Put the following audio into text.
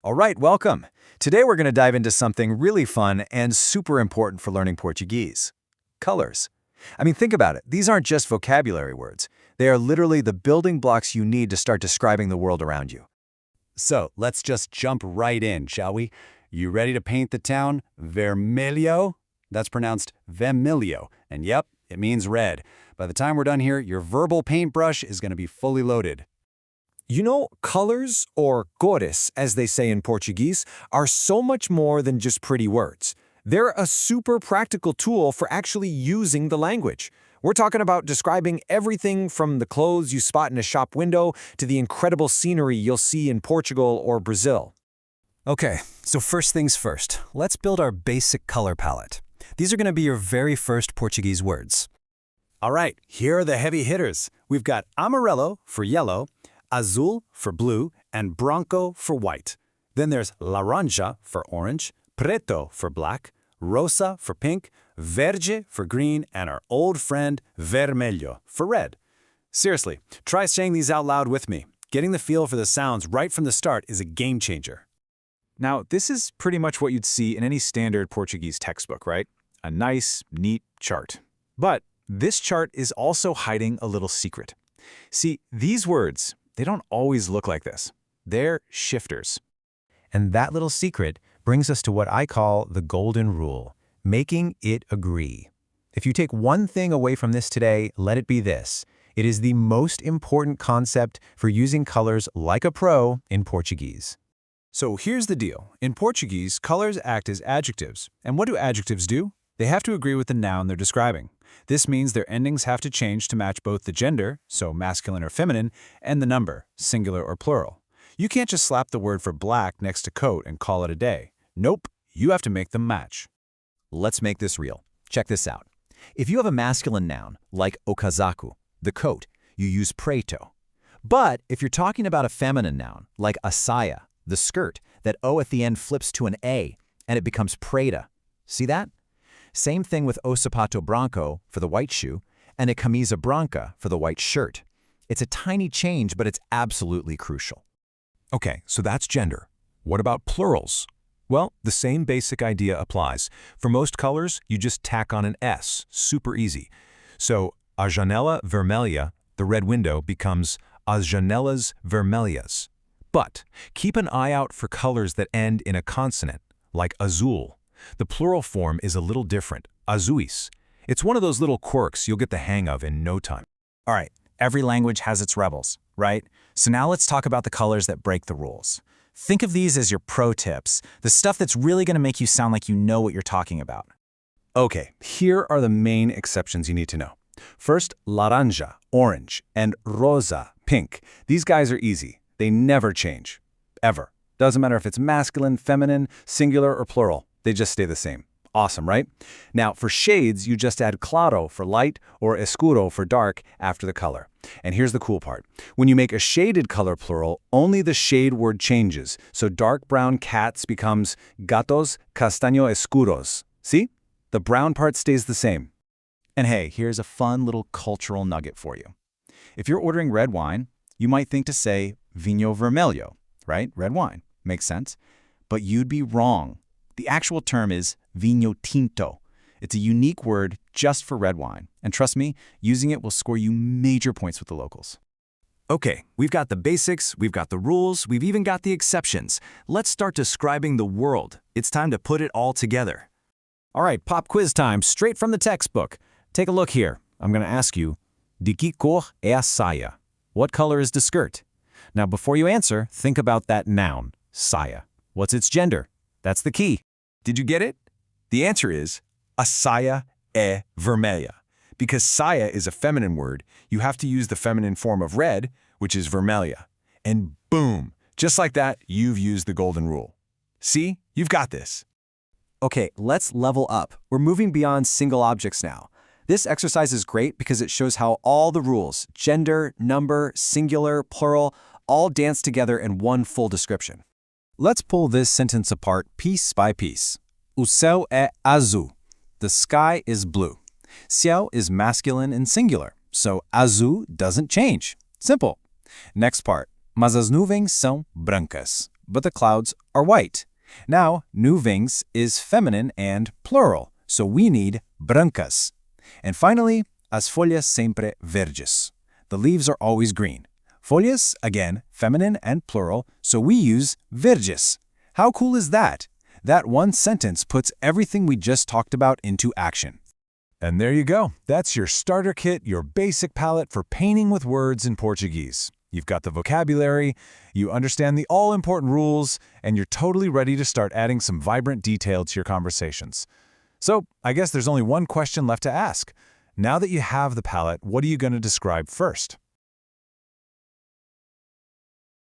All right, welcome. Today we're going to dive into something really fun and super important for learning Portuguese. Colors. I mean, think about it. These aren't just vocabulary words. They are literally the building blocks you need to start describing the world around you. So let's just jump right in, shall we? You ready to paint the town vermelho? That's pronounced vermelho, and yep, it means red. By the time we're done here, your verbal paintbrush is going to be fully loaded. You know, colors, or cores, as they say in Portuguese, are so much more than just pretty words. They're a super practical tool for actually using the language. We're talking about describing everything from the clothes you spot in a shop window to the incredible scenery you'll see in Portugal or Brazil. Okay, so first things first, let's build our basic color palette. These are going to be your very first Portuguese words. All right, here are the heavy hitters. We've got amarelo for yellow, azul for blue, and branco for white. Then there's laranja for orange, preto for black, rosa for pink, verde for green, and our old friend vermelho for red. Seriously, try saying these out loud with me. Getting the feel for the sounds right from the start is a game changer. Now, this is pretty much what you'd see in any standard Portuguese textbook, right? A nice, neat chart. But this chart is also hiding a little secret. See, these words, they don't always look like this. They're shifters. And that little secret brings us to what I call the golden rule, making it agree. If you take one thing away from this today, let it be this. It is the most important concept for using colors like a pro in Portuguese. So here's the deal. In Portuguese, colors act as adjectives. And what do adjectives do? They have to agree with the noun they're describing. This means their endings have to change to match both the gender, so masculine or feminine, and the number, singular or plural. You can't just slap the word for black next to coat and call it a day. Nope, you have to make them match. Let's make this real. Check this out. If you have a masculine noun, like o casaco, the coat, you use preto. But if you're talking about a feminine noun, like a saia, the skirt, that O at the end flips to an A, and it becomes preta. See that? Same thing with o sapato branco for the white shoe, and a camisa branca for the white shirt. It's a tiny change, but it's absolutely crucial. Okay, so that's gender. What about plurals? Well, the same basic idea applies. For most colors, you just tack on an S, super easy. So, a janela vermelha, the red window, becomes as janelas vermelhas. But keep an eye out for colors that end in a consonant, like azul. The plural form is a little different, azuis. It's one of those little quirks you'll get the hang of in no time. All right, every language has its rebels, right? So now let's talk about the colors that break the rules. Think of these as your pro tips, the stuff that's really going to make you sound like you know what you're talking about. Okay, here are the main exceptions you need to know. First, laranja, orange, and rosa, pink. These guys are easy. They never change, ever. Doesn't matter if it's masculine, feminine, singular, or plural. They just stay the same. Awesome, right? Now, for shades, you just add claro for light or escuro for dark after the color. And here's the cool part. When you make a shaded color plural, only the shade word changes. So dark brown cats becomes gatos castaño escuros. See? The brown part stays the same. And hey, here's a fun little cultural nugget for you. If you're ordering red wine, you might think to say vinho vermelho, right? Red wine. Makes sense. But you'd be wrong. The actual term is vinho tinto. It's a unique word just for red wine. And trust me, using it will score you major points with the locals. Okay, we've got the basics, we've got the rules, we've even got the exceptions. Let's start describing the world. It's time to put it all together. All right, pop quiz time, straight from the textbook. Take a look here. I'm going to ask you, de que cor é a saia? What color is the skirt? Now, before you answer, think about that noun, saia. What's its gender? That's the key. Did you get it? The answer is a saia é vermelha. Because saia is a feminine word, you have to use the feminine form of red, which is vermelha. And boom, just like that, you've used the golden rule. See, you've got this. Okay, let's level up. We're moving beyond single objects now. This exercise is great because it shows how all the rules, gender, number, singular, plural, all dance together in one full description. Let's pull this sentence apart piece by piece. O céu é azul. The sky is blue. Céu is masculine and singular, so azul doesn't change. Simple. Next part. Mas as nuvens são brancas. but the clouds are white. Now, nuvens is feminine and plural, so we need brancas. And finally, as folhas sempre verdes. The leaves are always green. Folhas, again, feminine and plural, so we use verdes. How cool is that? That one sentence puts everything we just talked about into action. And there you go. That's your starter kit, your basic palette for painting with words in Portuguese. You've got the vocabulary, you understand the all-important rules, and you're totally ready to start adding some vibrant detail to your conversations. So, I guess there's only one question left to ask. Now that you have the palette, what are you going to describe first?